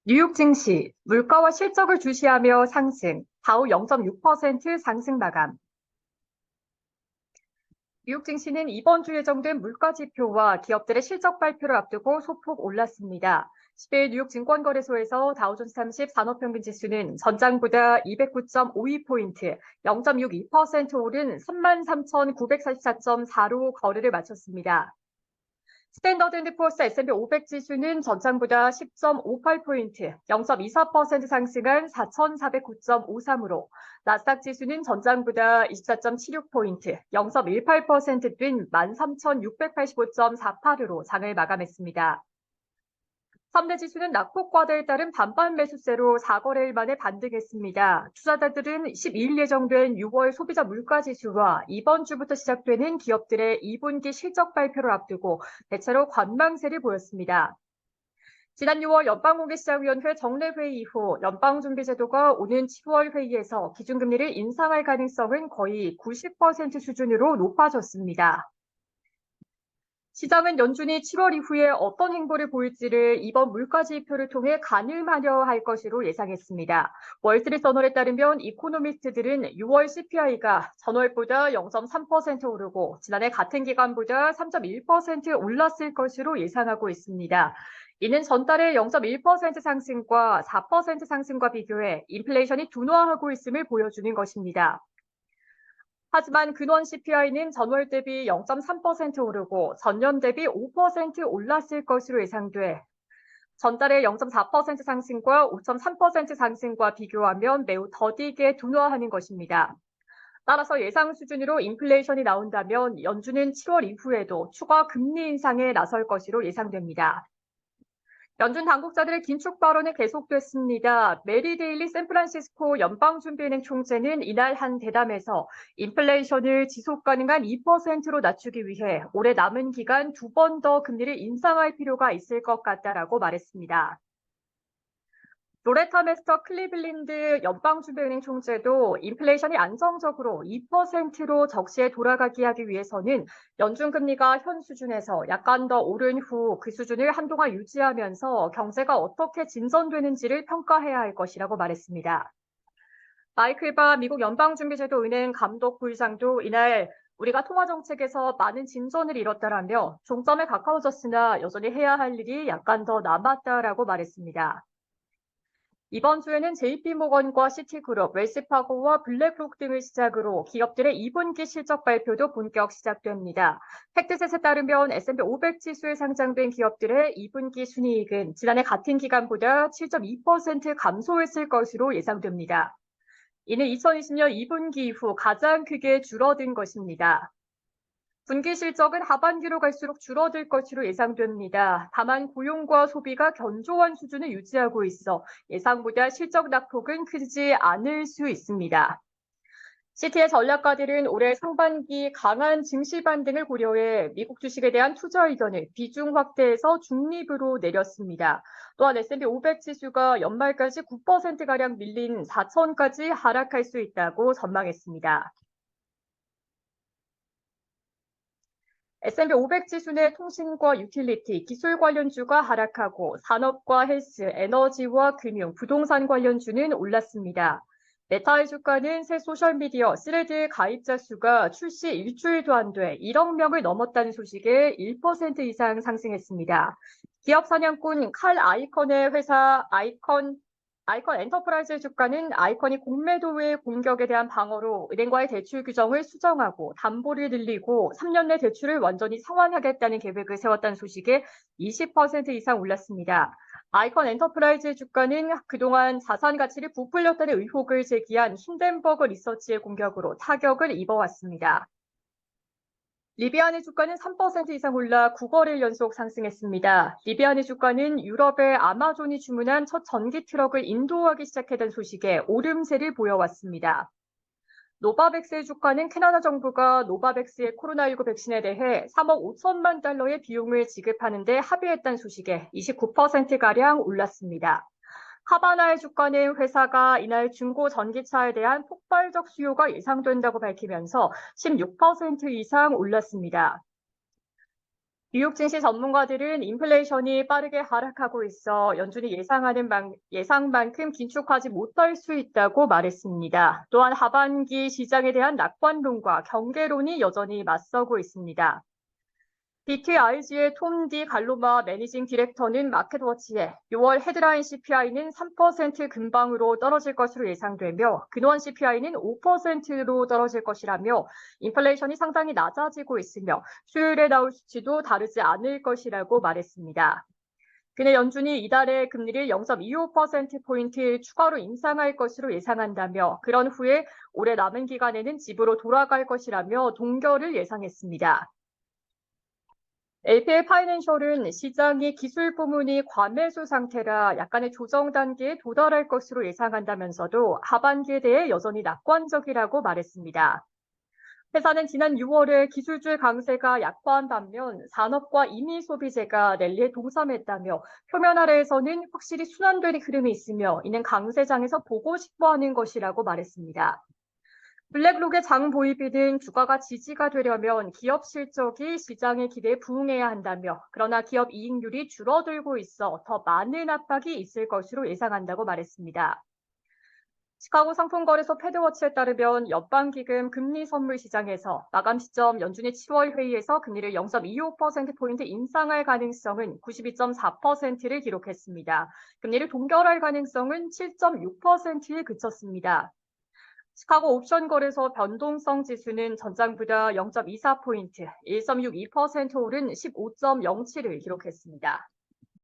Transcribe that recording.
뉴욕 증시, 물가와 실적을 주시하며 상승, 다우 0.6% 상승 마감. 뉴욕 증시는 이번 주 예정된 물가 지표와 기업들의 실적 발표를 앞두고 소폭 올랐습니다. 10일 뉴욕 증권거래소에서 다우존스 30 산업평균 지수는 전장보다 209.52포인트, 0.62% 오른 33,944.4로 거래를 마쳤습니다. 스탠더드&포어스 S&P 500 지수는 전장보다 10.58포인트, 0.24% 상승한 4,409.53으로, 나스닥 지수는 전장보다 24.76포인트, 0.18% 뛴 13,685.48으로 장을 마감했습니다. 3대 지수는 낙폭 과대에 따른 반반 매수세로 4거래일 만에 반등했습니다. 투자자들은 12일 예정된 6월 소비자 물가 지수와 이번 주부터 시작되는 기업들의 2분기 실적 발표를 앞두고 대체로 관망세를 보였습니다. 지난 6월 연방공개시장위원회 정례회의 이후 연방준비제도가 오는 7월 회의에서 기준금리를 인상할 가능성은 거의 90% 수준으로 높아졌습니다. 시장은 연준이 7월 이후에 어떤 행보를 보일지를 이번 물가 지표를 통해 가늠하려 할 것으로 예상했습니다. 월스트리트저널에 따르면 이코노미스트들은 6월 CPI가 전월보다 0.3% 오르고 지난해 같은 기간보다 3.1% 올랐을 것으로 예상하고 있습니다. 이는 전달의 0.1% 상승과 4% 상승과 비교해 인플레이션이 둔화하고 있음을 보여주는 것입니다. 하지만 근원 CPI는 전월 대비 0.3% 오르고 전년 대비 5% 올랐을 것으로 예상돼 전달의 0.4% 상승과 5.3% 상승과 비교하면 매우 더디게 둔화하는 것입니다. 따라서 예상 수준으로 인플레이션이 나온다면 연준은 7월 이후에도 추가 금리 인상에 나설 것으로 예상됩니다. 연준 당국자들의 긴축 발언이 계속됐습니다. 메리 데일리 샌프란시스코 연방준비은행 총재는 이날 한 대담에서 인플레이션을 지속 가능한 2%로 낮추기 위해 올해 남은 기간 2번 더 금리를 인상할 필요가 있을 것 같다라고 말했습니다. 로레타 메스터 클리블랜드 연방준비은행 총재도 인플레이션이 안정적으로 2%로 적시에 돌아가게 하기 위해서는 연준금리가 현 수준에서 약간 더 오른 후 그 수준을 한동안 유지하면서 경제가 어떻게 진전되는지를 평가해야 할 것이라고 말했습니다. 마이클 바 미국 연방준비제도 은행 감독 부의장도 이날 우리가 통화정책에서 많은 진전을 이뤘다라며 종점에 가까워졌으나 여전히 해야 할 일이 약간 더 남았다라고 말했습니다. 이번 주에는 JP모건과 시티그룹, 웰스파고와 블랙록 등을 시작으로 기업들의 2분기 실적 발표도 본격 시작됩니다. 팩트셋에 따르면 S&P 500 지수에 상장된 기업들의 2분기 순이익은 지난해 같은 기간보다 7.2% 감소했을 것으로 예상됩니다. 이는 2020년 2분기 이후 가장 크게 줄어든 것입니다. 분기 실적은 하반기로 갈수록 줄어들 것으로 예상됩니다. 다만 고용과 소비가 견조한 수준을 유지하고 있어 예상보다 실적 낙폭은 크지 않을 수 있습니다. 시티의 전략가들은 올해 상반기 강한 증시 반등을 고려해 미국 주식에 대한 투자 의견을 비중 확대해서 중립으로 내렸습니다. 또한 S&P 500 지수가 연말까지 9%가량 밀린 4천까지 하락할 수 있다고 전망했습니다. S&P 500 지수 내 통신과 유틸리티, 기술 관련주가 하락하고 산업과 헬스, 에너지와 금융, 부동산 관련주는 올랐습니다. 메타의 주가는 새 소셜미디어 스레드 가입자 수가 출시 일주일도 안 돼 1억 명을 넘었다는 소식에 1% 이상 상승했습니다. 기업 사냥꾼 칼 아이컨의 회사 아이컨 엔터프라이즈 주가는 아이컨이 공매도의 공격에 대한 방어로 은행과의 대출 규정을 수정하고 담보를 늘리고 3년 내 대출을 완전히 상환하겠다는 계획을 세웠다는 소식에 20% 이상 올랐습니다. 아이컨 엔터프라이즈 주가는 그동안 자산 가치를 부풀렸다는 의혹을 제기한 힌덴버그 리서치의 공격으로 타격을 입어왔습니다. 리비안의 주가는 3% 이상 올라 9거래일 연속 상승했습니다. 리비안의 주가는 유럽의 아마존이 주문한 첫 전기 트럭을 인도하기 시작했다는 소식에 오름세를 보여왔습니다. 노바백스의 주가는 캐나다 정부가 노바백스의 코로나19 백신에 대해 3억 5천만 달러의 비용을 지급하는 데 합의했다는 소식에 29%가량 올랐습니다. 하바나의 주가는 회사가 이날 중고 전기차에 대한 폭발적 수요가 예상된다고 밝히면서 16% 이상 올랐습니다. 뉴욕 증시 전문가들은 인플레이션이 빠르게 하락하고 있어 연준이 예상만큼 긴축하지 못할 수 있다고 말했습니다. 또한 하반기 시장에 대한 낙관론과 경계론이 여전히 맞서고 있습니다. BTIG의 톰 디 갈로마 매니징 디렉터는 마켓워치에 6월 헤드라인 CPI는 3% 근방으로 떨어질 것으로 예상되며 근원 CPI는 5%로 떨어질 것이라며 인플레이션이 상당히 낮아지고 있으며 수요일에 나올 수치도 다르지 않을 것이라고 말했습니다. 그는 연준이 이달에 금리를 0.25%포인트 추가로 인상할 것으로 예상한다며 그런 후에 올해 남은 기간에는 집으로 돌아갈 것이라며 동결을 예상했습니다. LPL 파이낸셜은 시장이 기술 부문이 과매수 상태라 약간의 조정 단계에 도달할 것으로 예상한다면서도 하반기에 대해 여전히 낙관적이라고 말했습니다. 회사는 지난 6월에 기술주의 강세가 약화한 반면 산업과 임의 소비재가 랠리에 동참했다며 표면 아래에서는 확실히 순환되는 흐름이 있으며 이는 강세장에서 보고 싶어하는 것이라고 말했습니다. 블랙록의 장보이비는 주가가 지지가 되려면 기업 실적이 시장의 기대에 부응해야 한다며 그러나 기업 이익률이 줄어들고 있어 더 많은 압박이 있을 것으로 예상한다고 말했습니다. 시카고 상품거래소 패드워치에 따르면 연방기금 금리 선물 시장에서 마감 시점 연준의 7월 회의에서 금리를 0.25%포인트 인상할 가능성은 92.4%를 기록했습니다. 금리를 동결할 가능성은 7.6%에 그쳤습니다. 시카고 옵션 거래소 변동성 지수는 전장보다 0.24포인트, 1.62% 오른 15.07을 기록했습니다.